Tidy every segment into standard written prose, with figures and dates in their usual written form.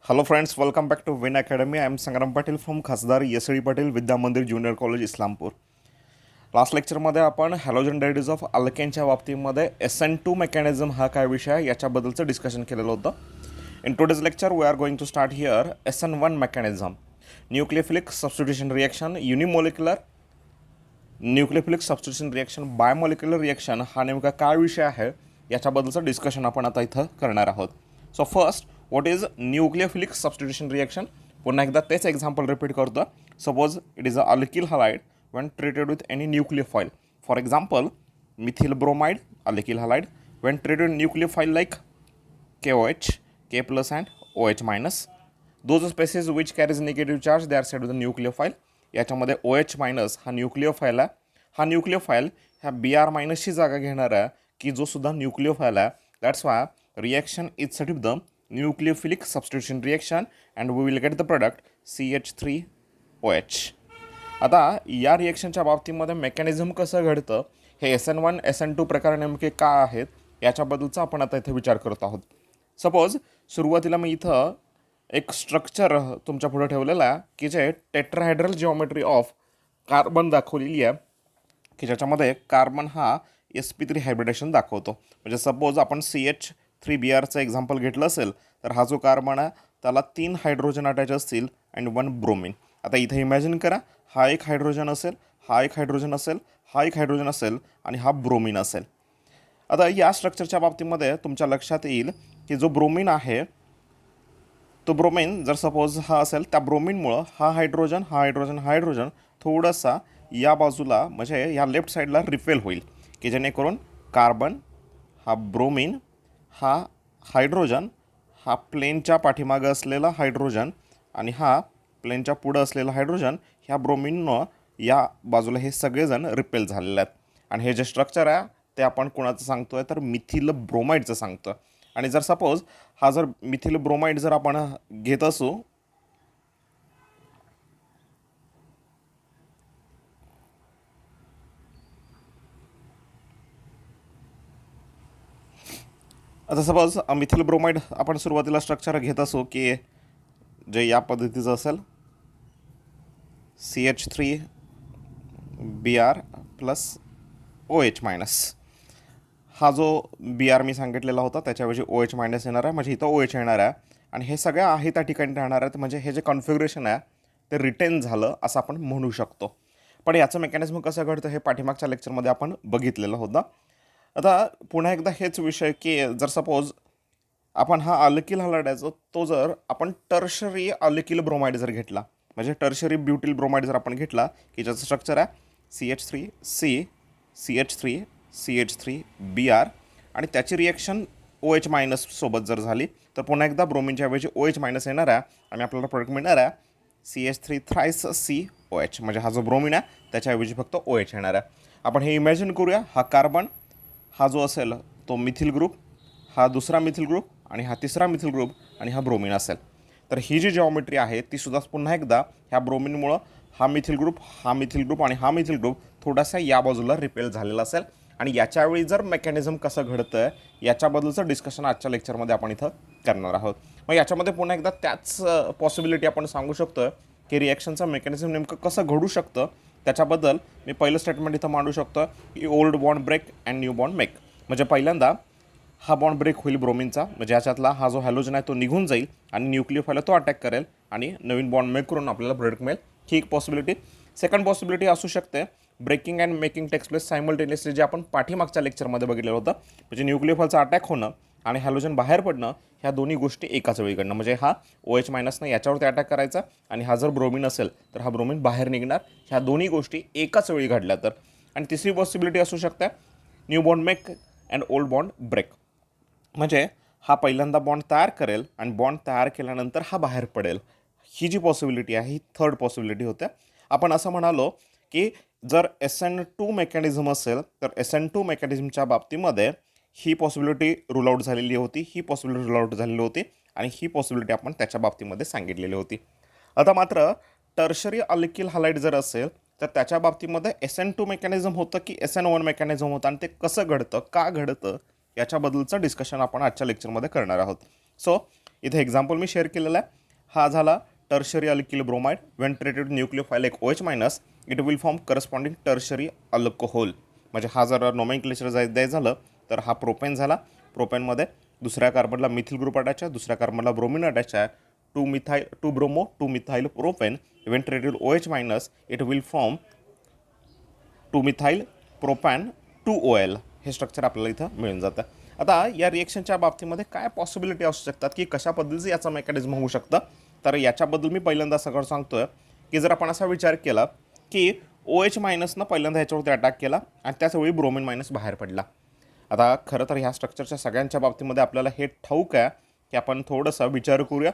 Hello friends, welcome back to Win Academy. I am Sangram Patil from खासदार यसळी पाटील विद्या मंदिर junior college Islampur. Last लेक्चरमध्ये आपण halogen डायडीज of अल्केनच्या बाबतीमध्ये SN2 mechanism हा काय विषय आहे याच्याबद्दलचं डिस्कशन केलेलं होतं. In today's lecture we are going to start here SN1 mechanism, nucleophilic substitution reaction, unimolecular nucleophilic substitution reaction, bimolecular reaction हा नेमका काय विषय आहे याच्याबद्दलचं डिस्कशन आपण आता इथं करणार आहोत. So first, what is nucleophilic substitution reaction. पुन्हा एकदा तेच एक्झाम्पल रिपीट करतो. Suppose it is a alkyl halide when treated with any nucleophile. For example, methyl bromide, alkyl halide, when treated with nucleophile like KOH, K plus and OH minus. Those species which carries negative charge, they are said with a nucleophile. याच्यामध्ये OH minus हा न्यूक्लियोफाईल आहे. हा न्यूक्लियोफाईल ह्या BR मायनसची जागा घेणार आहे की जो सुद्धा न्यूक्लियोफाईल आहे. That's why reaction is set with the nucleophilic substitution reaction and we will get the product CH3OH. आता या रिएक्शनच्या बाबतीमध्ये मेकॅनिझम कसं घडतं, हे SN1 SN2 प्रकार नेमके काय आहेत याच्याबद्दलचा आपण आता इथे विचार करत आहोत. सपोज सुरुवातीला मी इथं एक स्ट्रक्चर तुमच्या पुढे ठेवलेलं आहे की जे टेट्राहायड्रल जिओमेट्री ऑफ कार्बन दाखवलेली आहे की ज्याच्यामध्ये कार्बन हा sp3 हायब्रिडेशन दाखवतो. म्हणजे सपोज आपण CH3Brचं एक्झाम्पल घेतलं असेल तर हा जो कार्बन आहे त्याला 3 हायड्रोजन अटॅच असतील अँड 1 ब्रोमिन. आता इथे इमॅजिन करा, हा एक हायड्रोजन असेल, हा एक हायड्रोजन असेल, हा एक हायड्रोजन असेल आणि हा ब्रोमिन असेल. आता या स्ट्रक्चरच्या बाबतीमध्ये तुमच्या लक्षात येईल की जो ब्रोमिन आहे तो ब्रोमिन जर सपोज हा असेल, त्या ब्रोमिनमुळं हा हायड्रोजन हा हायड्रोजन हा हायड्रोजन थोडासा या बाजूला म्हणजे या लेफ्ट साईडला रिपेल होईल की जेणेकरून कार्बन हा ब्रोमिन हा हायड्रोजन हा प्लेनच्या पाठीमागं असलेला हायड्रोजन आणि हा प्लेनच्या पुढं असलेला हायड्रोजन ह्या ब्रोमिननं या बाजूला हे सगळेजण रिपेल झालेले आहेत. आणि हे जे स्ट्रक्चर आहे ते आपण कोणाचं सांगतो आहे तर मिथिल ब्रोमाइडचं सांगतो. आणि जर सपोज हा जर मिथिल ब्रोमाइड जर आपण घेत असू, आता सपोज मिथिल ब्रोमाइड आपण सुरुवातीला स्ट्रक्चर घेत असू की जे या पद्धतीचं असेल CH3Br प्लस OH मायनस. हा जो BR मी सांगितलेला होता त्याच्याऐवजी OH मायनस येणार आहे, म्हणजे इथं OH येणार आहे आणि हे सगळ्या आहे त्या ठिकाणी राहणार आहेत. म्हणजे हे जे कॉन्फिगरेशन आहे ते रिटेन झालं असं आपण म्हणू शकतो. पण याचं मेकॅनिझम कसं घडतं हे पाठीमागच्या लेक्चरमध्ये आपण बघितलेलं होतं. आता पुन्हा एकदा हेच विषय की जर सपोज आपण हा अल्किल हलाइडायचो तो जर आपण टर्शरी अल्किल ब्रोमाइड जर घेतला, म्हणजे टर्शरी ब्युटिल ब्रोमाइड जर आपण घेतला की ज्याचं स्ट्रक्चर आहे CH3C CH3 CH3Br आणि त्याची रिएक्शन OH मायनस सोबत जर झाली तर पुन्हा एकदा ब्रोमिनच्या ऐवजी OH मायनस येणार आहे आणि आपल्याला प्रोडक्ट मिळणार आहे CH3 थ्राइस COH. म्हणजे हा जो ब्रोमिन आहे त्याच्याऐवजी फक्त OH येणार आहे. आपण हे इमॅजिन करूया, हा कार्बन हा जो असेल तो मिथिल ग्रुप, हा दुसरा मिथिल ग्रुप आणि हा तिसरा मिथिल ग्रुप आणि हा ब्रोमिन असेल. तर ही जी जिओमेट्री आहे ती सुद्धा पुन्हा एकदा ह्या ब्रोमिनमुळं हा मिथिल ग्रुप हा मिथिल ग्रुप आणि हा मिथिल ग्रुप थोडासा या बाजूला रिपेल झालेला असेल. आणि याच्यावेळी जर मेकॅनिझम कसं घडतं आहे याच्याबद्दलचं डिस्कशन आजच्या लेक्चरमध्ये आपण इथं करणार आहोत. मग याच्यामध्ये पुन्हा एकदा त्याच पॉसिबिलिटी आपण सांगू शकतो की रिॲक्शनचं मेकॅनिझम नेमकं कसं घडू शकतं त्याच्याबद्दल मी पहिलं स्टेटमेंट इथं मांडू शकतो की old bond break and new bond make. म्हणजे पहिल्यांदा हा बॉन्ड ब्रेक होईल ब्रोमिनचा, म्हणजे याच्यातला हा जो हॅलोजन आहे तो निघून जाईल आणि न्यूक्लियोफाईल तो अटॅक करेल आणि नवीन बॉन्ड मेक करून आपल्याला प्रोडक्ट मिळेल. ही एक पॉसिबिलिटी. सेकंड पॉसिबिलिटी असू शकते breaking and making takes place simultaneously, जे आपण पाठीमागच्या लेक्चरमध्ये बघितलेलं होतं. म्हणजे न्यूक्लियोफाईलचा अटॅक होणं आणि हॅलोजन बाहेर पडणं ह्या दोन्ही गोष्टी एकाच वेळी घडणं. म्हणजे हा OH मायनसनं याच्यावरती अटॅक करायचा आणि हा जर ब्रोमिन असेल तर हा ब्रोमिन बाहेर निघणार. ह्या दोन्ही गोष्टी एकाच वेळी घडल्या तर. आणि तिसरी पॉसिबिलिटी असू शकते new bond make and old bond break. म्हणजे हा पहिल्यांदा बॉन्ड तयार करेल आणि बॉन्ड तयार केल्यानंतर हा बाहेर पडेल. ही जी पॉसिबिलिटी आहे ही थर्ड पॉसिबिलिटी होते. आपण असं म्हणालो की जर SN2 मेकॅनिझम असेल तर SN2 मेकॅनिझमच्या बाबतीमध्ये ही पॉसिबिलिटी रूल आउट झालेली होती, ही पॉसिबिलिटी रूल आउट झालेली होती आणि ही पॉसिबिलिटी आपण त्याच्या बाबतीमध्ये सांगितलेली होती. आता मात्र टर्शरी अल्किल हलाइड जर असेल तर त्याच्या बाबतीमध्ये SN2 मेकॅनिझम होतं की SN1 मेकॅनिझम होतं आणि ते कसं घडतं का घडतं याच्याबद्दलचं डिस्कशन आपण आजच्या लेक्चरमध्ये करणार आहोत. सो इथे एक्झाम्पल मी शेअर केलेला आहे. हा झाला tertiary alkyl bromide. When treated nucleophile एक OH minus it will form corresponding tertiary alcohol. म्हणजे हा जर नोमेनक्लेचर द्यायचं झालं तर हा प्रोपेन झाला. प्रोपेनमध्ये दुसऱ्या कार्बनला मिथिल ग्रुप अटॅच आहे, दुसऱ्या कार्बनला ब्रोमिन अटॅच आहे. 2 bromo 2 methyl propane. When treated OH minus it will form 2 methyl propane 2OL. हे स्ट्रक्चर आपल्याला इथं मिळून जातं. आता या रिएक्शनच्या बाबतीमध्ये काय पॉसिबिलिटी असू शकतात की कशा पद्धतीचं याचं मेकॅनिझम होऊ शकतं. तर याच्याबद्दल मी पहिल्यांदा सगळं सांगतोय की जर आपण असा विचार केला की OH मायनसनं पहिल्यांदा ह्याच्यावरती अटॅक केला आणि त्याचवेळी ब्रोमिन मायनस बाहेर पडला. आता खरं तर ह्या स्ट्रक्चरच्या सगळ्यांच्या बाबतीमध्ये आपल्याला हे ठाऊक आहे की आपण थोडंसं विचार करूया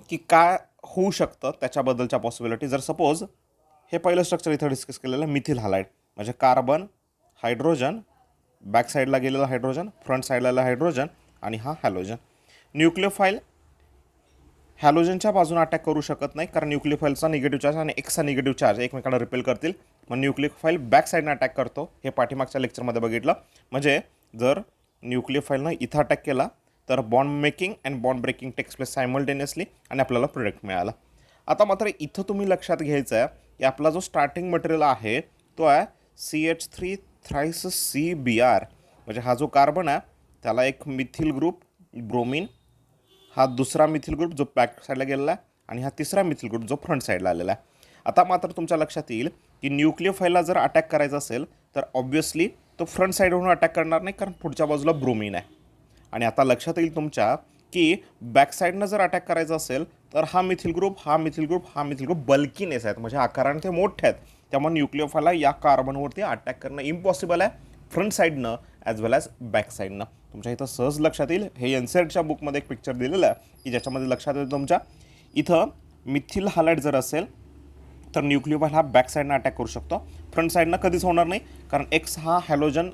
की काय होऊ शकतं त्याच्याबद्दलच्या पॉसिबिलिटी. जर सपोज हे पहिलं स्ट्रक्चर इथं डिस्कस केलेलं मिथिल हालाइड, म्हणजे कार्बन, हायड्रोजन, बॅक साईडला गेलेला हायड्रोजन, फ्रंट साईडला हायड्रोजन आणि हा हॅलोजन. न्यूक्लियोफाईल हॅलोजनच्या बाजूने अटॅक करू शकत नाही कारण न्यूक्लियोफाईलचा निगेटिव्ह चार्ज आणि एक्सचा निगेटिव्ह चार्ज एकमेकांना रिपेल करतील. मग न्यूक्लियोफाईल बॅक साईडनं अटॅक करतो. हे पाठीमागच्या लेक्चरमध्ये बघितलं. म्हणजे जर न्यूक्लियोफाईलनं इथं अटॅक केला तर bond making and bond breaking takes place simultaneously आणि आपल्याला प्रोडक्ट मिळाला. आता मात्र इथं तुम्ही लक्षात घ्यायचं आहे की आपला जो स्टार्टिंग मटेरियल आहे तो आहे CH3 थ्राईस CBr. म्हणजे हा जो कार्बन आहे त्याला एक मिथिल ग्रुप ब्रोमिन, हा दुसरा मिथिल ग्रुप जो बॅक साईडला गेलेला आहे आणि हा तिसरा मिथिल ग्रुप जो फ्रंट साईडला आलेला आहे. आता मात्र तुमच्या लक्षात येईल की न्यूक्लियोफाईलला जर अटॅक करायचा असेल तर ऑब्व्हियसली तो फ्रंट साईडवरून अटॅक करणार नाही कारण पुढच्या बाजूला ब्रोमिन आहे. आणि आता लक्षात येईल तुमच्या की बॅक साईडनं जर अटॅक करायचा असेल तर हा मिथिल ग्रुप, हा मिथिल ग्रुप, हा मिथिल ग्रुप बल्कीनेस आहेत, म्हणजे आकाराने ते मोठे आहेत. त्यामुळे न्यूक्लियोफाईलला या कार्बनवरती अटॅक करणं इम्पॉसिबल आहे फ्रंट साईडनं ॲज वेल ॲज बॅक साईडनं. तुमच्या इथं सहज लक्षात येईल. हे NCERTच्या बुकमध्ये एक पिक्चर दिलेलं आहे की ज्याच्यामध्ये लक्षात येतं तुमच्या इथं मिथिल हालाइड जर असेल तर न्यूक्लियोफाईल हा बॅक साईडनं अटॅक करू शकतो. फ्रंट साईडनं कधीच होणार नाही कारण एक्स हा हॅलोजन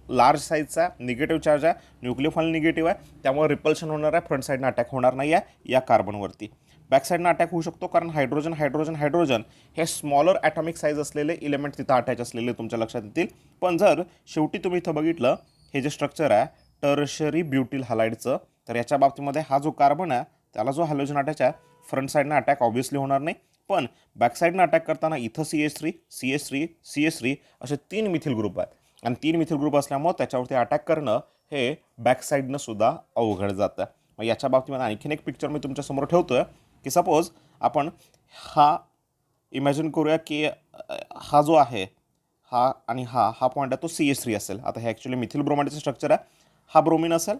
लार्ज साईजचा निगेटिव्ह चार्ज आहे, न्यूक्लियोफाईल निगेटिव्ह आहे, त्यामुळे रिपल्शन होणार आहे. फ्रंट साईडनं अटॅक होणार नाही आहे या कार्बनवरती. बॅक साईडनं अटॅक होऊ शकतो कारण हायड्रोजन हायड्रोजन हायड्रोजन हे स्मॉलर ॲटॉमिक साईज असलेले इलेमेंट तिथं अटॅच असलेले तुमच्या लक्षात येतील. पण जर शेवटी तुम्ही इथं बघितलं हे जे स्ट्रक्चर आहे टर्शरी ब्युटिल हालाइडचं, तर याच्या बाबतीमध्ये हा जो कार्बन आहे त्याला जो हॅलोजन अटॅच आहे फ्रंट साईडनं अटॅक ऑब्व्हियसली होणार नाही. पण बॅक साईडनं अटॅक करताना इथं CH3 CH3 CH3 असे 3 मिथिल ग्रुप आहेत आणि 3 मिथिल ग्रुप असल्यामुळे त्याच्यावरती अटॅक करणं हे बॅक साईडनं सुद्धा अवघड जातं. मग याच्या बाबतीमध्ये आणखीन एक पिक्चर मी तुमच्यासमोर ठेवतो आहे की सपोज आपण हा इमॅजिन करूया की हा जो आहे हा आणि हा पॉईंट आहे तो CH3 असेल. आता हे ॲक्च्युली मिथिल ब्रोमाइडचं स्ट्रक्चर आहे. हा ब्रोमिन असेल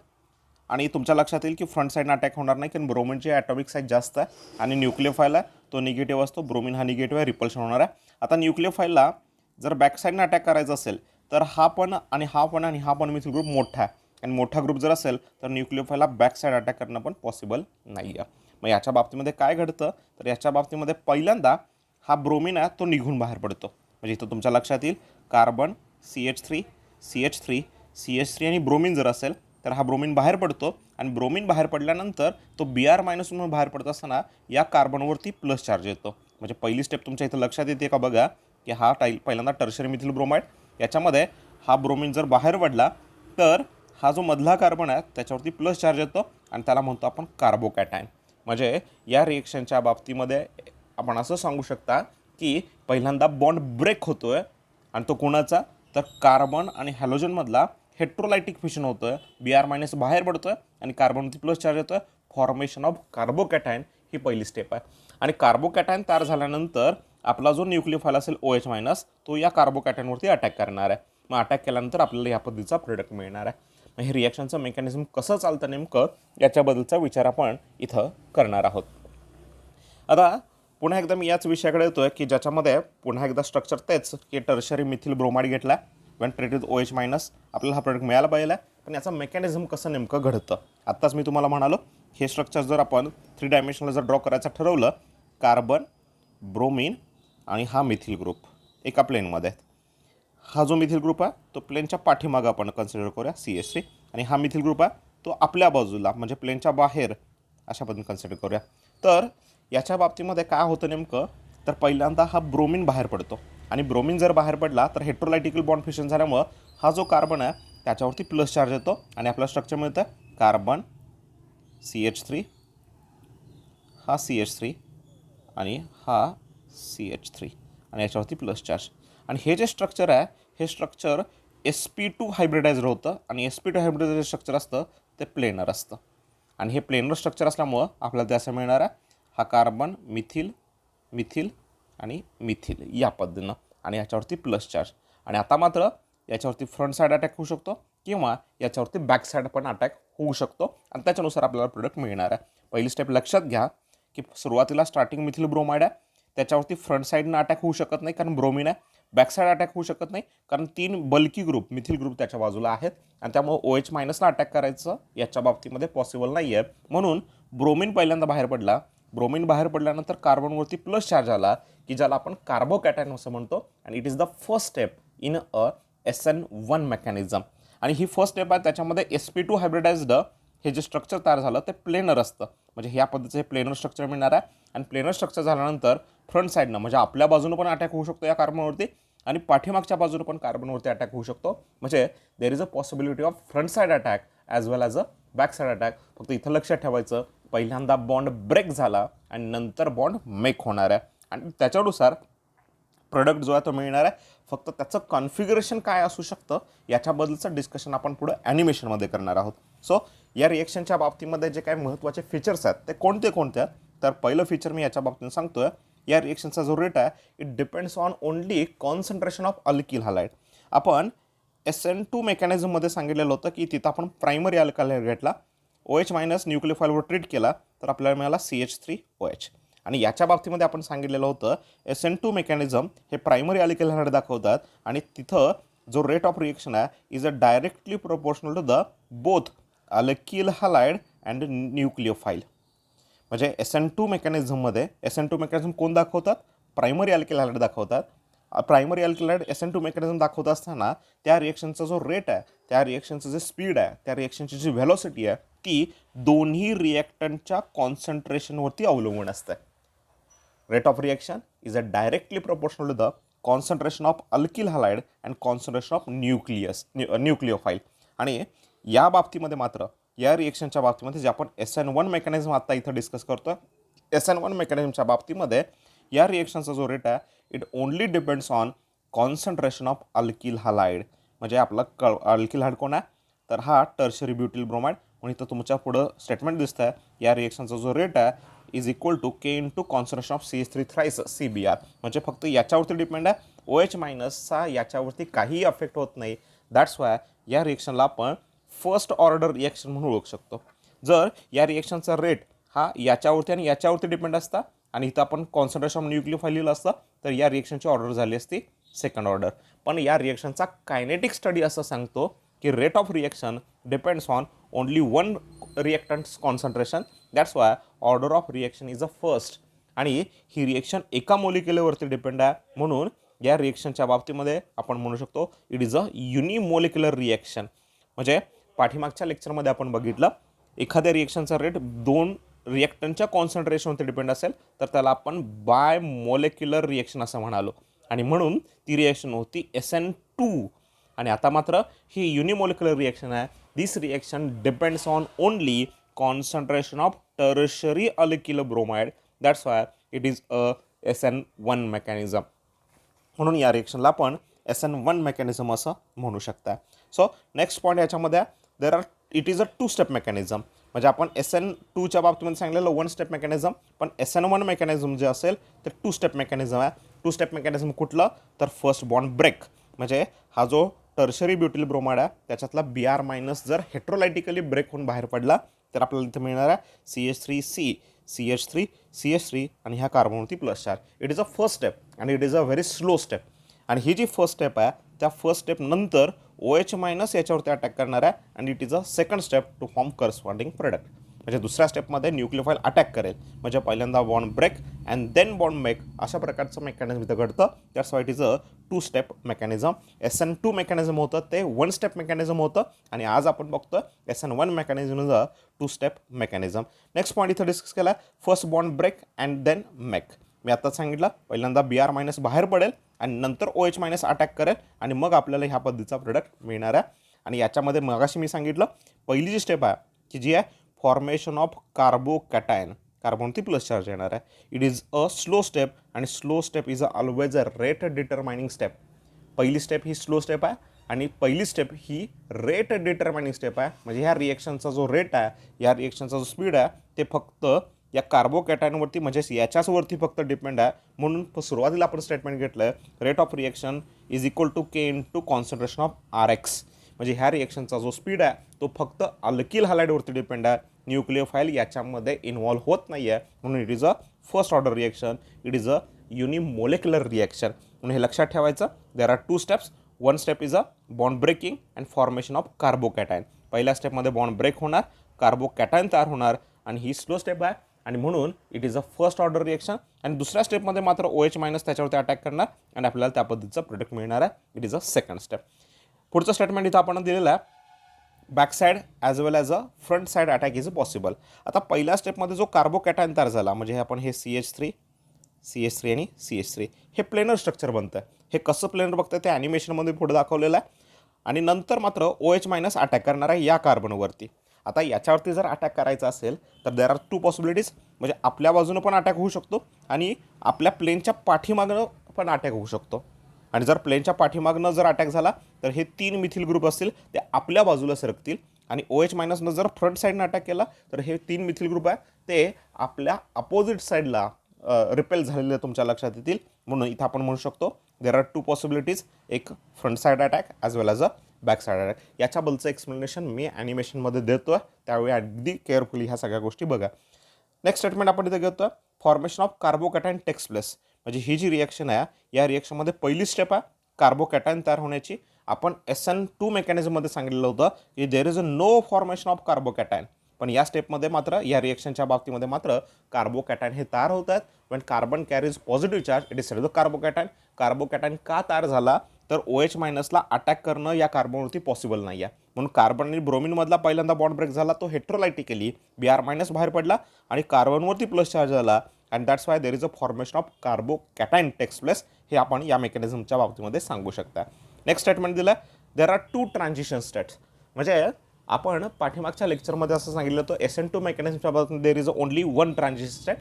आणि तुमच्या लक्षात येईल की फ्रंट साईडनं अटॅक होणार नाही कारण ब्रोमिनची ॲटॉमिक साईज जास्त आहे आणि न्यूक्लियोफाईल आहे तो निगेटिव्ह असतो. ब्रोमिन हा निगेटिव्ह आहे, रिपल्शन होणार आहे. आता न्यूक्लियोफाईलला जर बॅक साईडनं अटॅक करायचा असेल तर हा पण आणि हा पण आणि हा पण मिथिल ग्रुप मोठा आहे आणि मोठा ग्रुप जर असेल तर न्यूक्लियोफाईलला बॅक साईड अटॅक करणं पण पॉसिबल नाही आहे. मग याच्या बाबतीमध्ये काय घडतं तर याच्या बाबतीमध्ये पहिल्यांदा हा ब्रोमिन आहे तो निघून बाहेर पडतो. म्हणजे इथं तुमच्या लक्षात येईल कार्बन CH3 CH3 CH3 आणि ब्रोमिन जर असेल तर हा ब्रोमिन बाहेर पडतो आणि ब्रोमिन बाहेर पडल्यानंतर तो Br मायनस म्हणून बाहेर पडत असताना या कार्बनवरती प्लस चार्ज येतो. म्हणजे पहिली स्टेप तुमच्या इथं लक्षात येते का बघा की हा पहिल्यांदा टर्शरी मिथिल ब्रोमाइड, याच्यामध्ये हा ब्रोमिन जर बाहेर पडला तर हा जो मधला कार्बन आहे त्याच्यावरती प्लस चार्ज येतो आणि त्याला म्हणतो आपण कार्बोकॅटायन. म्हणजे या रिएक्शनच्या बाबतीमध्ये आपण असं सांगू शकता की पहिल्यांदा बॉन्ड ब्रेक होतोय आणि तो कोणाचा तर कार्बन आणि हॅलोजनमधला हेट्रोलायटिक फिशन होतोय. Br मायनस बाहेर पडतोय आणि कार्बनवरती प्लस चार्ज येतोय. फॉर्मेशन ऑफ कार्बोकॅटायन ही पहिली स्टेप आहे. आणि कार्बोकॅटायन तयार झाल्यानंतर आपला जो न्यूक्लियोफाईल असेल OH मायनस तो या कार्बोकॅटायनवरती अटॅक करणार आहे. मग अटॅक केल्यानंतर आपल्याला या पद्धतीचा प्रोडक्ट मिळणार आहे. मग हे रिॲक्शनचं मेकॅनिझम कसं चालतं नेमकं याच्याबद्दलचा विचार आपण इथं करणार आहोत. आता पुन्हा एकदा मी याच विषयाकडे येतोय की ज्याच्यामध्ये पुन्हा एकदा स्ट्रक्चर तेच की टर्शरी मिथिल ब्रोमाइड घेतला वेन ट्रीटेड OH मायनस आपल्याला हा प्रोडक्ट मिळायला पाहिजे. पण याचं मेकॅनिझम कसं नेमकं घडतं आत्ताच मी तुम्हाला म्हणालो हे स्ट्रक्चर जर आपण 3 डायमेन्शनला जर ड्रॉ करायचं ठरवलं कार्बन ब्रोमिन आणि हा मिथिल ग्रुप एका प्लेनमध्ये आहेत. हा जो मिथिल ग्रुप आहे तो प्लेनच्या पाठीमागं आपण कन्सिडर करूया CH3 आणि हा मिथिल ग्रुप आहे तो आपल्या बाजूला म्हणजे प्लेनच्या बाहेर अशा पद्धतीने कन्सिडर करूया. तर याच्या बाबतीमध्ये काय होतं नेमकं तर पहिल्यांदा हा ब्रोमिन बाहेर पडतो आणि ब्रोमिन जर बाहेर पडला तर हेट्रोलायटिकल बॉन्ड फिशन झाल्यामुळं हा जो कार्बन आहे त्याच्यावरती प्लस चार्ज येतो आणि आपला स्ट्रक्चर मिळतं कार्बन CH3, हा CH3 आणि हा CH3 आणि याच्यावरती प्लस चार्ज. आणि हे जे स्ट्रक्चर आहे हे स्ट्रक्चर sp2 हायब्रिडाइज्ड होतं आणि sp2 हायब्रिडाइज्ड जे स्ट्रक्चर असतं ते प्लेनर असतं. आणि हे प्लेनर स्ट्रक्चर असल्यामुळं आपल्याला ते असं मिळणार आहे, हा कार्बन मिथिल मिथिल आणि मिथिल या पद्धतीनं आणि याच्यावरती प्लस चार्ज. आणि आता मात्र याच्यावरती फ्रंट साईड अटॅक होऊ शकतो किंवा याच्यावरती बॅक साईड पण अटॅक होऊ शकतो आणि त्याच्यानुसार आपल्याला प्रोडक्ट मिळणार आहे. पहिली स्टेप लक्षात घ्या की सुरुवातीला स्टार्टिंग मिथिल ब्रोमाइड आहे, त्याच्यावरती फ्रंट साईडनं अटॅक होऊ शकत नाही कारण ब्रोमिन आहे. बॅक साईड अटॅक होऊ शकत नाही कारण 3 बल्की ग्रुप मिथिल ग्रुप त्याच्या बाजूला आहेत आणि त्यामुळे OH मायनसला अटॅक करायचं याच्या बाबतीमध्ये पॉसिबल नाही आहे. म्हणून ब्रोमिन पहिल्यांदा बाहेर पडला. ब्रोमिन बाहेर पडल्यानंतर कार्बनवरती प्लस चार्ज आला की ज्याला आपण कार्बोकॅटायन असं म्हणतो आणि it is the first step in a SN1 mechanism. आणि ही फर्स्ट स्टेप आहे, त्याच्यामध्ये sp2 हायब्रिडाइज्ड हे जे स्ट्रक्चर तयार झालं ते प्लेनर असतं. म्हणजे ह्या पद्धतीचं हे प्लेनर स्ट्रक्चर मिळणार आहे. आणि प्लेनर स्ट्रक्चर झाल्यानंतर फ्रंट साईडनं म्हणजे आपल्या बाजूनं पण अटॅक होऊ शकतो या कार्बनवरती आणि पाठीमागच्या बाजूनं पण कार्बनवरती अटॅक होऊ शकतो. म्हणजे देर is a possibility of front side attack as well as a back side attack. फक्त इथं लक्षात ठेवायचं, पहिल्यांदा बॉन्ड ब्रेक झाला आणि नंतर बॉन्ड मेक होणार आहे आणि त्याच्यानुसार प्रोडक्ट जो आहे तो मिळणार आहे. फक्त त्याचं कॉन्फिगरेशन काय असू शकतं याच्याबद्दलचं डिस्कशन आपण पुढे ॲनिमेशनमध्ये करणार आहोत. सो या रिएक्शनच्या बाबतीमध्ये जे काही महत्त्वाचे फीचर्स आहेत ते कोणते कोणते? तर पहिलं फीचर मी याच्या बाबतीत सांगतोय, या रिएक्शनचा जो रेट आहे it depends on only concentration of alkyl halide. आपण SN2 मेकॅनिझममध्ये सांगितलेलं होतं की तिथं आपण प्रायमरी अल्किल हॅलाइड घेतला, OH मायनस न्यूक्लियोफाईलवर ट्रीट केला तर आपल्याला मिळाला CH3OH. आणि याच्या बाबतीमध्ये आपण सांगितलेलं होतं SN2 मेकॅनिझम हे प्रायमरी अल्किल हॅलाइड दाखवतात आणि तिथं जो रेट ऑफ रिएक्शन आहे is a directly proportional to the both alkyl halide and nucleophile. म्हणजे SN2 मेकॅनिझममध्ये SN2 मेकॅनिझम कोण दाखवतात? प्रायमरी अल्किल हॅलाइड दाखवतात. Primary alkyl halide SN2 mechanism दाखवत असताना त्या रिएक्शनचा जो रेट आहे, त्या रिएक्शनचं जे स्पीड आहे, त्या रिएक्शनची जी व्हेलॉसिटी आहे ती दोन्ही रिएक्टंटच्या कॉन्सन्ट्रेशनवरती अवलंबून असते. Rate of reaction is a directly proportional to the concentration of alkyl halide and concentration of nucleophile. आणि या बाबतीमध्ये मात्र या रिएक्शनच्या बाबतीमध्ये जे आपण SN1 मेकॅनिझम आता इथं डिस्कस करतो, SN1 मेकॅनिझमच्या बाबतीमध्ये या रिएक्शनचा जो रेट आहे it only depends on concentration of alkyl halide. म्हणजे आपला अल्किल हॅलाइड कोण आहे? तर हा टर्शरी ब्युटिल ब्रोमाइड. म्हणून इथं तुमच्या पुढं स्टेटमेंट दिसतं आहे, या रिएक्शनचा जो रेट आहे is equal to K into concentration of CH3 thrice CBr. म्हणजे फक्त याच्यावरती डिपेंड आहे, OH मायनसचा याच्यावरती काहीही अफेक्ट होत नाही. दॅट्स वाय या रिएक्शनला आपण फर्स्ट ऑर्डर रिएक्शन म्हणून ओळखू शकतो. जर या रिएक्शनचा रेट हा याच्यावरती आणि याच्यावरती डिपेंड असता आणि इथं आपण कॉन्सन्ट्रेशन ऑफ न्यूक्लियोफाईल लिहिलं असतं तर या रिएक्शनची ऑर्डर झाली असती सेकंड ऑर्डर. पण या रिएक्शनचा कायनेटिक स्टडी असं सांगतो की rate of reaction depends on only one reactants concentration. That's why order of reaction is a first. आणि ही रिएक्शन एका मोलिक्युलरवरती डिपेंड आहे. म्हणून या रिएक्शनच्या बाबतीमध्ये आपण म्हणू शकतो इट इज अ युनिमोलिक्युलर रिएक्शन. म्हणजे पाठीमागच्या लेक्चरमध्ये आपण बघितलं, एखाद्या रिएक्शनचा रेट दोन रिएक्टंटच्या कॉन्सन्ट्रेशनवरती डिपेंड असेल तर त्याला आपण बाय मोलेक्युलर रिएक्शन असं म्हणालो आणि म्हणून ती रिएक्शन होती SN2. आणि आता मात्र ही युनिमोलिक्युलर रिएक्शन आहे. This reaction depends on only concentration of tertiary alkyl bromide. That's why it is a SN1 mechanism. म्हणून या रिएक्शनला आपण SN1 मेकॅनिझम असं म्हणू शकता. सो नेक्स्ट पॉईंट याच्यामध्ये there are it is a 2 step mechanism. म्हणजे आपण SN2च्या बाबतीमध्ये सांगितलेलं 1 स्टेप मेकॅनिझम, पण SN1 मेकॅनिझम जे असेल ते 2 स्टेप मेकॅनिझम आहे. 2 स्टेप मेकॅनिझम कुठलं? तर फर्स्ट बॉन्ड ब्रेक. म्हणजे हा जो टर्शरी ब्युटिल ब्रोमाइड आहे त्याच्यातला Br मायनस जर हेट्रोलायटिकली ब्रेक होऊन बाहेर पडला तर आपल्याला इथं मिळणार आहे CH3C, CH3, CH3 आणि ह्या कार्बनवरती plus charge. It is a first step आणि it is a very slow step. आणि ही जी फर्स्ट स्टेप आहे त्या फर्स्ट स्टेप नंतर OH मायनस याच्यावरती अटॅक करणार आहे आणि it is a second step to form corresponding product. म्हणजे दुसऱ्या स्टेपमध्ये न्यूक्लियोफाईल अटॅक करेल. म्हणजे पहिल्यांदा bond break and then bond make अशा प्रकारचं मेकॅनिझम इथं घडतं. That's why it is a 2 step mechanism. SN2 mechanism होतं ते 1 स्टेप मेकॅनिझम होतं आणि आज आपण बघतो SN1 mechanism is a 2 step mechanism. Next point इथं डिस्कस केला, first bond break and then make. मी आताच सांगितलं, पहिल्यांदा Br मायनस बाहेर पडेल आणि नंतर OH मायनस अटॅक करेल आणि मग आपल्याला ह्या पद्धतीचा प्रोडक्ट मिळणार आहे. आणि याच्यामध्ये मगाशी मी सांगितलं पहिली जी स्टेप आहे की जी आहे फॉर्मेशन ऑफ कार्बोकॅटायन, कार्बनवरती प्लस चार्ज येणार आहे. It is a slow step, आणि slow step is always a rate determining step. पहिली स्टेप ही स्लो स्टेप आहे आणि पहिली स्टेप ही रेट डिटरमाइनिंग स्टेप आहे. म्हणजे ह्या रिएक्शनचा जो रेट आहे, या रिएक्शनचा जो स्पीड आहे, ते फक्त या कार्बोकॅटायनवरती म्हणजेच याच्याचवरती फक्त डिपेंड आहे. म्हणून सुरुवातीला आपण स्टेटमेंट घेतलं आहे rate of reaction is equal to K into concentration of R X. म्हणजे ह्या रिएक्शनचा जो स्पीड आहे तो फक्त अल्किल हॅलाइडवरती डिपेंड आहे. न्यूक्लियोफाईल याच्यामध्ये इन्व्हॉल्व होत नाही आहे, म्हणून it is a first order reaction. It is a unimolecular reaction. म्हणून हे लक्षात ठेवायचं. There are 2 steps. One step is a bond breaking and formation of carbocation. पहिल्या स्टेपमध्ये बॉन्ड ब्रेक होणार, कार्बोकॅटायन तयार होणार, आणि ही स्लो स्टेप आहे, आणि म्हणून it is a first order reaction. आणि दुसऱ्या स्टेपमध्ये मात्र OH मायनस त्याच्यावरती अटॅक करणार आणि आपल्याला त्या पद्धतीचं प्रोडक्ट मिळणार आहे. It is a second step. पुढचं स्टेटमेंट इथं आपण दिलेलं आहे, back side as well as a front side attack is possible. आता पहिल्या स्टेपमध्ये जो कार्बोकॅटायन तयार झाला, म्हणजे आपण हे CH3 आणि CH3 हे प्लेनर स्ट्रक्चर बनतं. हे कसं प्लेनर बघतं ते ॲनिमेशनमध्ये पुढे दाखवलेलं आहे. आणि नंतर मात्र OH मायनस अटॅक करणार आहे या कार्बनवरती. आता याच्यावरती जर अटॅक करायचा असेल तर देर आर 2 पॉसिबिलिटीज. म्हणजे आपल्या बाजूनं पण अटॅक होऊ शकतो आणि आपल्या प्लेनच्या पाठीमागनं पण अटॅक होऊ शकतो. आणि जर प्लेनच्या पाठीमागनं जर अटॅक झाला तर हे 3 मिथिल ग्रुप असतील ते आपल्या बाजूला सरकतील, आणि OH मायनसनं जर फ्रंट साईडनं अटॅक केला तर हे 3 मिथिल ग्रुप आहे ते आपल्या अपोजिट साईडला रिपेल झालेले तुमच्या लक्षात येतील. म्हणून इथं आपण म्हणू शकतो देर आर 2 पॉसिबिलिटीज, एक front side attack as well as a back side attack. याच्याबद्दलचं एक्सप्लेनेशन मी ॲनिमेशनमध्ये देतो आहे, त्यावेळी अगदी केअरफुली ह्या सगळ्या गोष्टी बघा. नेक्स्ट स्टेटमेंट आपण इथं घेतो, formation of carbocation takes place. म्हणजे ही जी रिएक्शन आहे या रिएक्शनमध्ये पहिली स्टेप आहे कार्बोकॅटायन तयार होण्याची. आपण SN2 मेकॅनिझममध्ये सांगितलेलं होतं की there is a no formation of carbocation. पण या स्टेपमध्ये मात्र, या रिएक्शनच्या बाबतीमध्ये मात्र कार्बोकॅटायन हे तयार होत आहेत. पण carbon carries positive charge, it is sed the carbocation. Carbocation का तयार झाला तर OH मायनसला अटॅक करणं या कार्बनवरती पॉसिबल नाही आहे. म्हणून कार्बन आणि ब्रोमिनमधला पहिल्यांदा बॉन्ड ब्रेक झाला, तो हेट्रोलायटिकली Br मायनस बाहेर पडला आणि कार्बनवरती प्लस चार्ज झाला. And that's why there is a formation of carbocation takes place. हे आपण या मेकॅनिझमच्या बाबतीमध्ये सांगू शकता. नेक्स्ट स्टेटमेंट दिलं, देर आर 2 ट्रान्झिशन स्टेट्स. म्हणजे आपण पाठीमागच्या लेक्चरमध्ये असं सांगितलं होतं SN2 मेकॅनिझमच्या बाबतीत देर is only 1 transition state.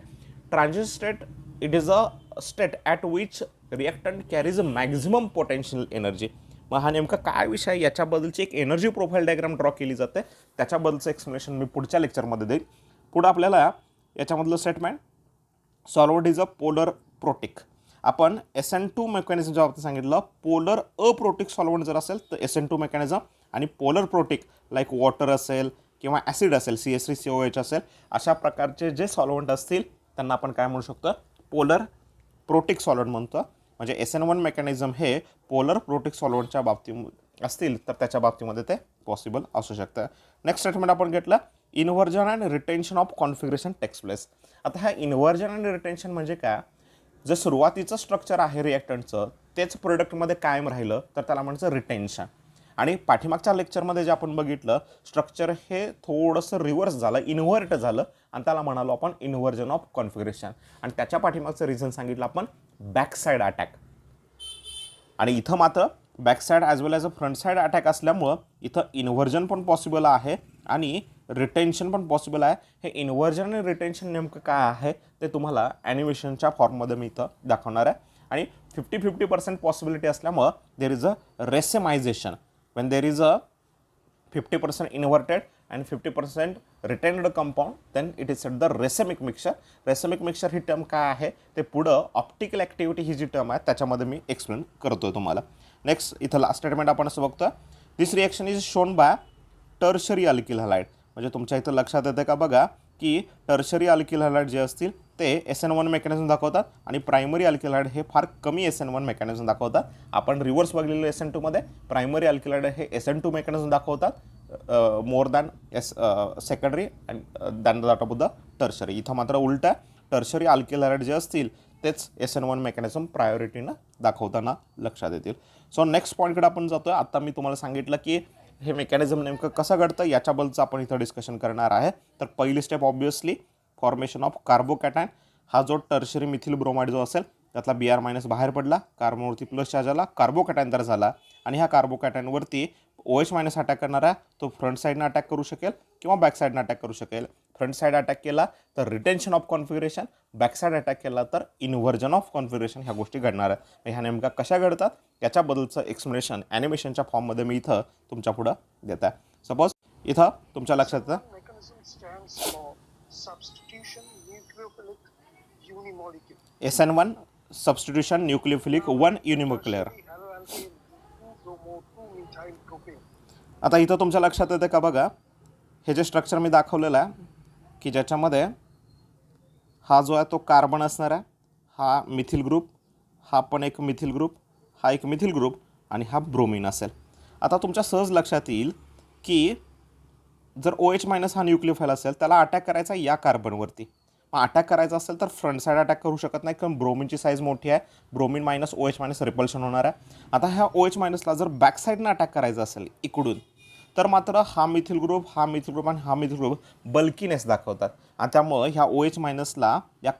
Transition state it is a state at which reactant carries a maximum potential energy. मग हा नेमका काय विषय, याच्याबद्दलची एक एनर्जी प्रोफाईल डायग्राम ड्रॉ केली जाते. त्याच्याबद्दलचं एक्सप्लेनेशन मी पुढच्या लेक्चरमध्ये देईल. पुढं आपल्याला याच्यामधलं statement, solvent is a polar protic. आपण SN2 मेकॅनिझमच्या बाबतीत सांगितलं, पोलर अप्रोटिक सॉल्व्हंट जर असेल तर SN2 मेकॅनिझम, आणि पोलर प्रोटिक लाईक वॉटर असेल किंवा ॲसिड असेल, CH3COH असेल, अशा प्रकारचे जे सॉल्व्हंट असतील त्यांना आपण काय म्हणू शकतो, पोलर प्रोटिक सॉल्व्हंट म्हणतो. म्हणजे SN1 मेकॅनिझम हे पोलर प्रोटिक सॉल्व्हंटच्या बाबतीत असतील तर त्याच्या बाबतीमध्ये ते पॉसिबल असू शकतं. नेक्स्ट स्टेटमेंट आपण घेतलं, inversion and retention of configuration takes place. आता हा इन्व्हर्जन आणि रिटेन्शन म्हणजे काय, जे सुरुवातीचं स्ट्रक्चर आहे रिॲक्टंटचं तेच प्रोडक्टमध्ये कायम राहिलं तर त्याला म्हणायचं रिटेन्शन. आणि पाठीमागच्या लेक्चरमध्ये जे आपण बघितलं स्ट्रक्चर हे थोडंसं रिव्हर्स झालं, इन्व्हर्ट झालं, आणि त्याला म्हणालो आपण इन्व्हर्जन ऑफ कॉन्फिगरेशन. आणि त्याच्या पाठीमागचं रिझन सांगितलं आपण बॅक साईड अटॅक. आणि इथं मात्र back side as well as a front side attack असल्यामुळं इथं इन्व्हर्जन पण पॉसिबल आहे आणि रिटेन्शन पण पॉसिबल आहे. हे इन्व्हर्जन आणि रिटेन्शन नेमकं काय आहे ते तुम्हाला ॲनिमेशनच्या फॉर्ममध्ये मी इथं दाखवणार आहे. आणि 50-50% पॉसिबिलिटी असल्यामुळं there is a racemization. when there is a 50% inverted and 50% retained compound, then it is said the racemic mixture. racemic mixture he term काय आहे ते पुढं ऑप्टिकल ॲक्टिव्हिटी ही जी टर्म आहे त्याच्यामध्ये मी एक्सप्लेन करतो तुम्हाला. नेक्स्ट इथं लास्ट स्टेटमेंट आपण असं बघतो, this reaction is shown by tertiary alkyl halide. म्हणजे तुमच्या इथं लक्षात येतं का बघा की टर्शरी अल्किल हॅलाइड जे असतील ते SN1 मेकॅनिझम दाखवतात आणि प्रायमरी अल्किल हॅलाइड हे फार कमी SN1 मेकॅनिझम दाखवतात. आपण रिव्हर्स बघलेलं SN2 मध्ये प्रायमरी अल्किल हॅलाइड हे SN2 मेकॅनिझम दाखवतात more than secondary and then that of the tertiary. इथं मात्र उलटा, टर्शरी अल्किल हॅलाइड जे असतील तेच SN1 मेकॅनिझम प्रायोरिटीनं दाखवताना लक्षात येतील. सो नेक्स्ट पॉईंटकडे आपण जातो. आता मी तुम्हाला सांगितलं की हे मेकॅनिझम नेमकं कसं घडतं याच्याबद्दलचं आपण इथं डिस्कशन करणार आहे. तर पहिली step obviously formation of carbocation. हा जो टर्शरी मिथिल ब्रोमाइड जो असेल त्यातला Br मायनस बाहेर पडला, कार्बनवरती प्लस चार्ज आला, कार्बोकॅटायन तयार झाला. आणि ह्या कार्बोकॅटायनवरती OH मायनस अटॅक करणार आहे, तो फ्रंट साईडनं अटॅक करू शकेल किंवा बॅक साईडनं अटॅक करू शकेल. फ्रंट साईड अटॅक केला तर retention of configuration, back side attack केला तर इन्व्हर्जन ऑफ कॉन्फिगरेशन ह्या गोष्टी घडणार आहेत. ह्या नेमक्या कशा घडतात याच्याबद्दलचं एक्सप्लेनेशन ॲनिमेशनच्या फॉर्ममध्ये मी इथं तुमच्या पुढं देत आहे. सपोज इथं तुमच्या लक्षात येतं SN1 सबस्टिट्यूशन न्यूक्लियोफिलिक 1 युनिमोक्युलर. आता इथं तुमच्या लक्षात येतं का बघा, हे जे स्ट्रक्चर मी दाखवलेलं आहे की ज्याच्यामध्ये हा जो आहे तो कार्बन असणार आहे, हा मिथिल ग्रुप, हा पण एक मिथिल ग्रुप, हा एक मिथिल ग्रुप आणि हा ब्रोमीन असेल. आता तुमच्या सहज लक्षात येईल की जर OH- हा न्यूक्लियोफाईल असेल त्याला अटॅक करायचा या कार्बनवरती. मग अटॅक करायचा असेल तर फ्रंट साईड अटॅक करू शकत नाही कारण ब्रोमीनची साईज मोठी आहे. ब्रोमीन मायनस OH- रिपल्शन होणार आहे. आता ह्या OH- ला जर बॅक साईडनं अटॅक करायचा असेल इकडून, तर मात्र हा मिथिल ग्रुप, हा मिथिल ग्रुप आणि हा मिथिल ग्रुप बल्कीनेस दाखवतात आणि त्यामुळं ह्या OH- या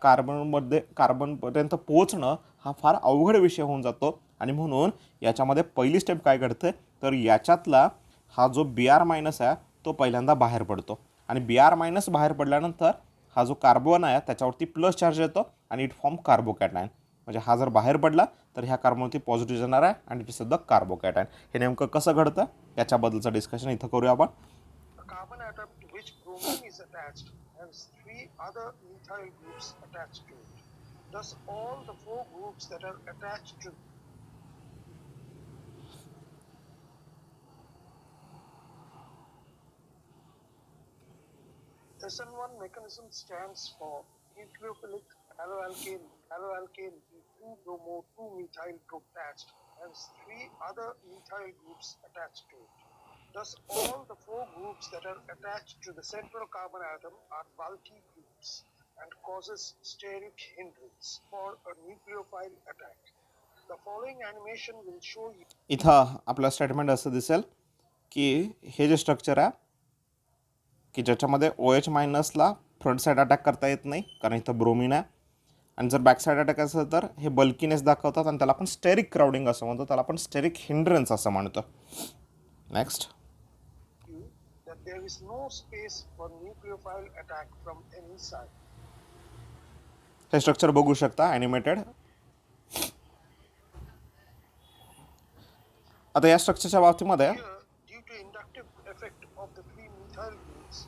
कार्बनपर्यंत पोहोचणं हा फार अवघड विषय होऊन जातो. आणि म्हणून याच्यामध्ये पहिली स्टेप काय घडते तर याच्यातला हा जो Br- आहे तो पहिल्यांदा बाहेर पडतो आणि Br- बाहेर पडल्यानंतर हा जो कार्बन आहे त्याच्यावरती प्लस चार्ज येतो आणि इट फॉर्म कार्बोकॅटायन. म्हणजे हा जर बाहेर पडला तर ह्या कार्बनवरती पॉझिटिव्ह येणार आहे आणि इट इज द कार्बोकॅटायन. हे नेमकं कसं घडतं याच्याबद्दलचं डिस्कशन इथं करूया आपण. Carbon atom to which bromine is attached has 3 other methyl groups attached to it. Thus, all the 4 groups that are attached to SN1 mechanism stands for nucleophilic alloalkane 2-bromo-2-methyl group attached has 3 other methyl groups attached to it. Thus, all the 4 groups that are attached to the central carbon atom are bulky groups and causes steric hindrance for a nucleophile attack. The following animation will show you. इथं आपलं statement असं दिसेल की हे जे structure आहे की ज्याच्यामध्ये OH- फ्रंट साईड अटॅक करता येत नाही कारण इथं ब्रोमीन आहे आणि जर बॅक साईड अटॅक असेल तर हे बल्कीनेस दाखवतात आणि त्याला आपण स्टेरिक क्राउडिंग असं म्हणतो, त्याला आपण स्टेरिक हिंड्रन्स असं म्हणतो. Next, that there is no space for nucleophile attack from any side. हे स्ट्रक्चर बघू शकता ॲनिमेटेड. आता या स्ट्रक्चरच्या बाबतीमध्ये Here, due to inductive effect of the 3 methyl groups,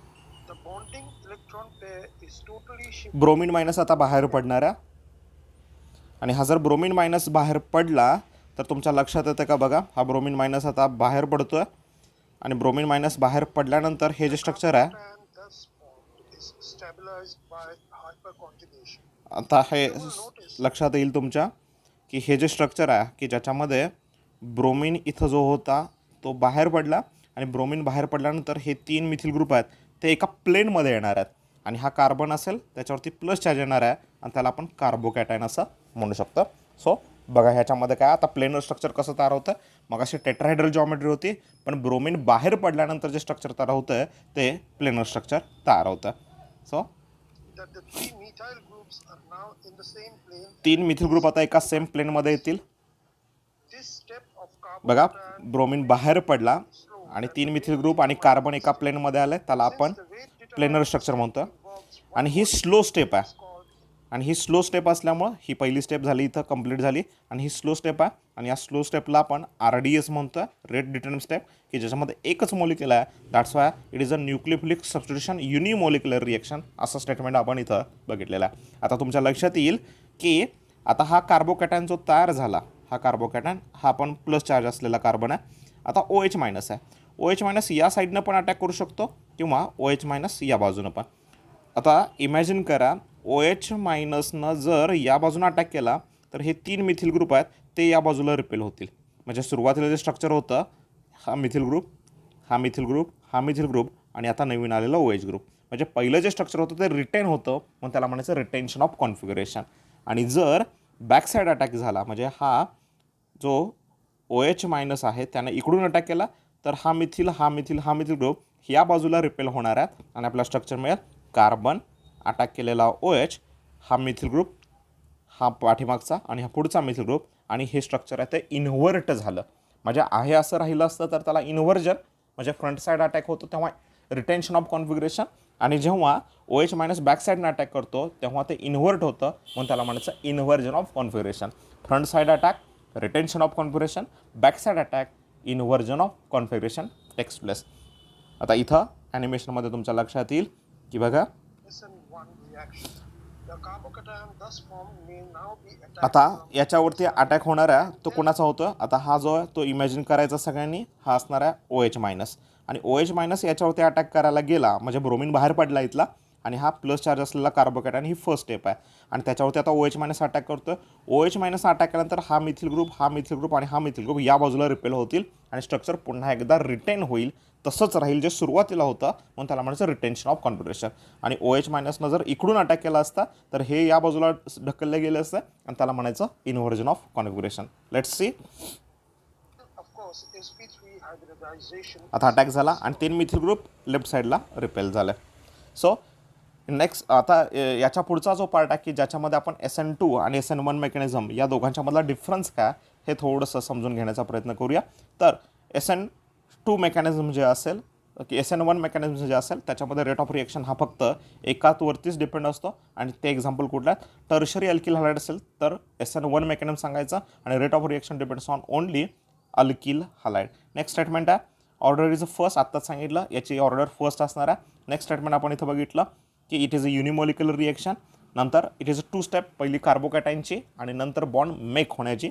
the bonding electron pair is totally shifted. Bromine- आता बाहेर पडणार आहे आणि हा जर ब्रोमीन- बाहेर पडला तर तुमच्या लक्षात येतं का बघा, हा ब्रोमीन- आता बाहेर पडतोय आणि ब्रोमीन- बाहेर पडल्यानंतर हे जे स्ट्रक्चर आहे आता हे लक्षात येईल तुमच्या की हे जे स्ट्रक्चर आहे की ज्याच्यामध्ये ब्रोमीन इथं जो होता तो बाहेर पडला आणि ब्रोमीन बाहेर पडल्यानंतर हे 3 मिथिल ग्रुप आहेत ते एका प्लेनमध्ये येणार आहेत आणि हा कार्बन असेल त्याच्यावरती प्लस चार्ज येणार आहे आणि त्याला आपण कार्बोकॅटायन असं म्हणू शकतो. सो बघा ह्याच्यामध्ये काय आता प्लेनर स्ट्रक्चर कसं तयार होतं, मग अशी टेट्राहायड्रल जॉमेट्री होती पण ब्रोमीन बाहेर पडल्यानंतर जे स्ट्रक्चर तयार होतं ते प्लेनर स्ट्रक्चर तयार होतं. सो 3 मिथिल ग्रुप आता एका सेम प्लेनमध्ये येतील. बघा ब्रोमीन बाहेर पडला आणि 3 मिथिल ग्रुप आणि कार्बन एका प्लेनमध्ये आले, त्याला आपण प्लेनर स्ट्रक्चर म्हणतो आणि ही स्लो स्टेप आहे आणि ही स्लो स्टेप असल्यामुळं ही पहिली स्टेप झाली इथं कंप्लीट झाली आणि ही स्लो स्टेप आहे आणि या स्लो स्टेपला आपण RDS म्हणतो आहे, रेट डिटर्मिन स्टेप, की ज्याच्यामध्ये एकच मॉलिक्युल आहे. That's why it is a nucleophilic substitution unimolecular reaction असं स्टेटमेंट आपण इथं बघितलेलं आहे. आता तुमच्या लक्षात येईल की आता हा कार्बोकॅटायन जो तयार झाला, हा कार्बोकॅटायन हा पण प्लस चार्ज असलेला कार्बन आहे. आता OH- आहे, OH- या साईडनं पण अटॅक करू शकतो किंवा OH- या बाजूनं पण. आता इमॅजिन करा OH- जर या बाजूनं अटॅक केला तर हे 3 मिथिल ग्रुप आहेत ते या बाजूला रिपेल होतील. म्हणजे सुरुवातीला जे स्ट्रक्चर होतं हा मिथिल ग्रुप, हा मिथिल ग्रुप, हा मिथिल ग्रुप आणि आता नवीन आलेलं OH ग्रुप. म्हणजे पहिलं जे स्ट्रक्चर होतं ते रिटेन होतं म्हणून त्याला म्हणायचं रिटेन्शन ऑफ कॉन्फिगरेशन. आणि जर बॅक साईड अटॅक झाला म्हणजे हा जो OH- आहे त्याने इकडून अटॅक केला तर हा मिथिल ग्रुप ह्या बाजूला रिपेल होणार आहेत आणि आपला स्ट्रक्चर मिळेल कार्बन अटॅक केलेला OH, हा मिथिल ग्रुप, हा पाठीमागचा आणि हा पुढचा मिथिल ग्रुप आणि हे स्ट्रक्चर आहे ते इन्व्हर्ट झालं. म्हणजे आहे असं राहिलं असतं तर त्याला इन्व्हर्जन म्हणजे फ्रंट साईड अटॅक होतो तेव्हा रिटेन्शन ऑफ कॉन्फिगरेशन आणि जेव्हा ओ एच मायनस बॅक साईडनं अटॅक करतो तेव्हा ते इन्व्हर्ट होतं, म्हणून त्याला म्हणायचं inversion of configuration. Front side attack retention of configuration, back side attack inversion of configuration takes place. आता इथं ॲनिमेशनमध्ये तुमच्या लक्षात येईल की बघा SN1 reaction. The carbocation thus formed may now be attacked आता from याच्यावरती अटॅक होणार आहे तो कोणाचा होतो. आता हा जो आहे तो इमॅजिन करायचा सगळ्यांनी, हा असणार आहे ओ एच मायनस. आणि ओ एच मायनस याच्यावरती अटॅक करायला गेला म्हणजे ब्रोमिन बाहेर पडला इथला, आणि हा प्लस चार्ज असलेला कार्बोकॅटायन ही फर्स्ट स्टेप आहे. आणि त्याच्यावरती आता ओ एच मायनस अटॅक करतो. ओ एच मायनस अटॅक केल्यानंतर हा मिथिल ग्रुप, हा मिथिल ग्रुप आणि हा मिथिल ग्रुप या बाजूला रिपेल होतील आणि स्ट्रक्चर पुन्हा एकदा रिटेन होईल, तसंच राहील जे सुरुवातीला होतं, म्हणून त्याला म्हणायचं रिटेन्शन ऑफ कॉन्फिगरेशन. आणि ओ एच मायनसनं जर इकडून अटॅक केला असता तर हे या बाजूला ढकलले गेले असते आणि त्याला म्हणायचं inversion of configuration. Let's see. of course sp3 hybridization. आता अटॅक झाला आणि 3 मिथिल ग्रुप लेफ्ट साईडला रिपेल झाले. सो नेक्स्ट आता याच्या पुढचा जो पार्ट आहे की ज्याच्यामध्ये आपण SN2 आणि SN1 मेकॅनिझम या दोघांच्यामधला डिफरन्स काय हे थोडंसं समजून घेण्याचा प्रयत्न करूया. तर SN2 मेकॅनिझम जे असेल की SN1 मेकॅनिझम जे असेल त्याच्यामध्ये रेट ऑफ रिएक्शन हा फक्त एकावरतीच डिपेंड असतो. आणि ते एक्झाम्पल कुठलं आहे, टर्शरी अल्किल हॅलाइड असेल तर SN1 मेकॅनिझम सांगायचा आणि rate of reaction depends on only alkyl halide. Next statement आहे ऑर्डर इज अ फर्स्ट, आत्ताच सांगितलं याची ऑर्डर फर्स्ट असणार आहे. नेक्स्ट स्टेटमेंट आपण इथं बघितलं की it is a unimolecular reaction. नंतर इट इज अ 2 स्टेप, पहिली कार्बोकॅटायनची आणि नंतर बॉन्ड मेक होण्याची.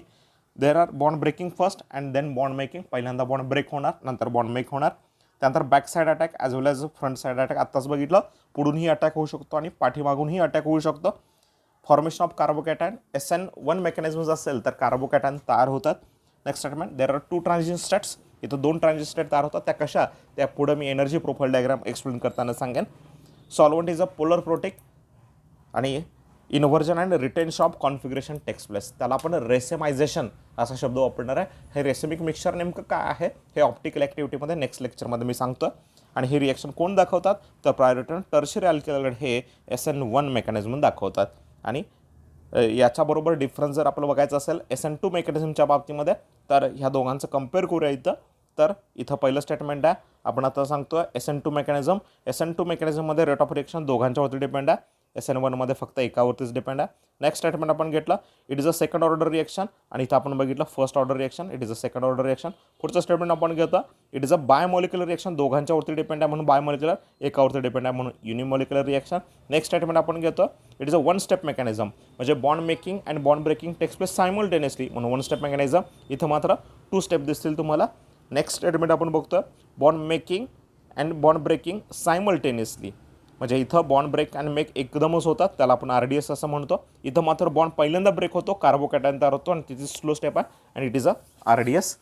There are bond breaking first and then bond making. पहिल्यांदा बॉन्ड ब्रेक होणार, नंतर बॉन्ड मेक होणार. त्यानंतर back side attack as well as front side attack आत्ताच बघितलं. पुढूनही अटॅक होऊ शकतो आणि पाठीमागूनही अटॅक होऊ शकतो. Formation of carbocation SN1 mechanisms असेल तर कार्बोकॅटायन तयार होतात. Next statement there are 2 transition states. इथं 2 ट्रान्झिशन स्टेट तयार होतात. त्या कशा, त्या पुढं मी एनर्जी प्रोफाईल डायग्राम एक्सप्लेन करताना सांगेन. Solvent is a polar protic आणि inversion and retention of configuration takes place. त्याला आपण रेसेमायझेशन असा शब्द वापरणार आहे. हे रेसेमिक मिक्सचर नेमकं काय आहे हे ऑप्टिकल ॲक्टिव्हिटीमध्ये नेक्स्ट लेक्चरमध्ये मी सांगतो. आणि हे रिॲक्शन कोण दाखवतात तर प्रायोरिटी टर्शरी अल्किल हे SN1 मेकॅनिझम दाखवतात. आणि याच्याबरोबर डिफरन्स जर आपलं बघायचं असेल SN2 मेकॅनिझमच्या बाबतीमध्ये तर ह्या दोघांचं कम्पेअर करूया इथं. तर इथं पहिलं स्टेटमेंट आहे आपण आता सांगतो SN2 मेकॅनिझम. SN2 मेकॅनिझममध्ये रेट ऑफ रिएक्शन दोघांच्यावरती डिपेंड आहे. SN1मध्ये फक्त एकावरतीच डिपेंड आहे. नेक्स्ट स्टेटमेंट आपण घेतलं it is a second order reaction आणि इथं आपण बघितलं first order reaction, it is a second order reaction. पुढचं स्टेटमेंट आपण घेतो it is a biomolecular reaction, दोघांच्यावरती डिपेंड आहे म्हणून बायोमॉलिक्युलर, एकावरती डिपेंड आहे म्हणून युनिमॉलिक्युलर रिएक्शन. नेक्स्ट स्टेटमेंट आपण घेतो it is a 1 step mechanism, म्हणजे bond making and bond breaking takes place simultaneously म्हणून 1 स्टेप मेकॅनिझम. इथं मात्र 2 स्टेप दिसतील तुम्हाला. नेक्स्ट स्टेटमेंट आपण बघतो bond making and bond breaking simultaneously, म्हणजे इथं बॉन्ड ब्रेक अँड मेक एकदमच होतात, त्याला आपण RDS असं म्हणतो. इथं मात्र बॉन्ड पहिल्यांदा ब्रेक होतो, कार्बोकॅटायन तयार होतो आणि तिची स्लो स्टेप आहे आणि it is a RDS.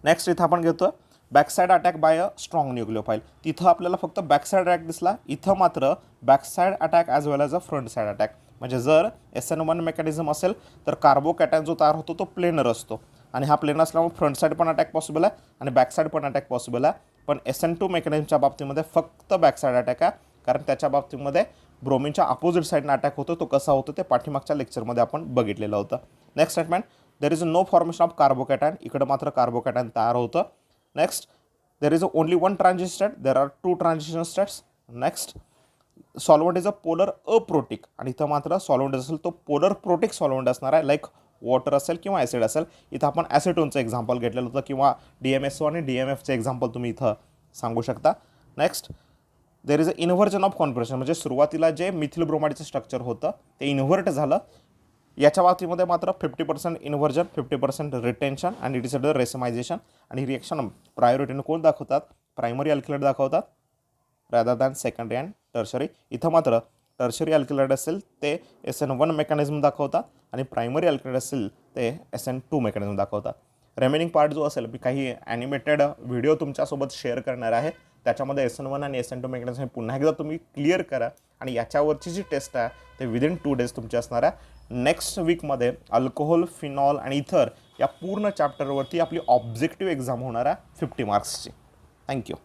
Next इथं आपण घेतो backside attack by a strong nucleophile. तिथं आपल्याला फक्त बॅकसाईड अटॅक दिसला, इथं मात्र backside attack as well as a front side attack. म्हणजे जर SN1 मेकॅनिझम असेल तर कार्बोकॅटायन जो तयार होतो तो प्लेनर असतो आणि हा प्लेनर असल्यामुळे फ्रंट साईड पण अटॅक पॉसिबल आहे आणि बॅक साईड पण अटॅक पॉसिबल आहे. पण SN2 मेकॅनिझमच्या बाबतीमध्ये फक्त बॅक साईड अटॅक आहे, कारण त्याच्या बाबतीमध्ये ब्रोमिनच्या अपोजिट साईडनं अटॅक होतो. तो कसा होतो ते पाठीमागच्या लेक्चरमध्ये आपण बघितलेलं होतं. Next statement there is no formation of carbocation, इकडं मात्र कार्बोकॅटायन तयार होतं. Next there is only 1 transition state, there are 2 transition states. Next solvent is a polar aprotic आणि इथं मात्र सॉल्वंट असेल तो पोलर प्रोटिक सॉल्वंट असणार आहे, लाईक वॉटर असेल किंवा ॲसिड असेल. इथं आपण ॲसिटोनचं एक्झाम्पल घेतलेलं होतं किंवा DMSO आणि DMFचं एक्झाम्पल तुम्ही इथं सांगू शकता. Next there is a inversion of configuration, म्हणजे सुरुवातीला जे मिथिल ब्रोमाइडचं स्ट्रक्चर होतं ते इन्व्हर्ट झालं. याच्या बाबतीमध्ये मात्र 50% इन्व्हर्जन, 50% रिटेन्शन आणि इट इज अ रेसेमायझेशन. आणि रिएक्शन प्रायोरिटीनं कोण दाखवतात, प्रायमरी अल्किलाइड दाखवतात rather than secondary and tertiary. इथं मात्र टर्शरी अल्किलाइड असेल ते SN1 मेकॅनिझम दाखवतात आणि प्रायमरी अल्किलाइड असेल ते SN2 मेकॅनिझम दाखवतात. रिमेनिंग पार्ट जो असेल मी काही ॲनिमेटेड व्हिडिओ तुमच्यासोबत शेअर करणार आहे, त्याच्यामध्ये SN1 आणि SN2 मेकॅनिझम पुन्हा एकदा तुम्ही क्लिअर करा आणि याच्यावरची जी टेस्ट आहे ते विदिन 2 डेज तुमची असणार आहे. नेक्स्ट वीकमध्ये अल्कोहोल, फिनॉल आणि इथर या पूर्ण चॅप्टरवरती आपली ऑब्जेक्टिव्ह एक्झाम होणार आहे 50 मार्क्सची. थँक्यू.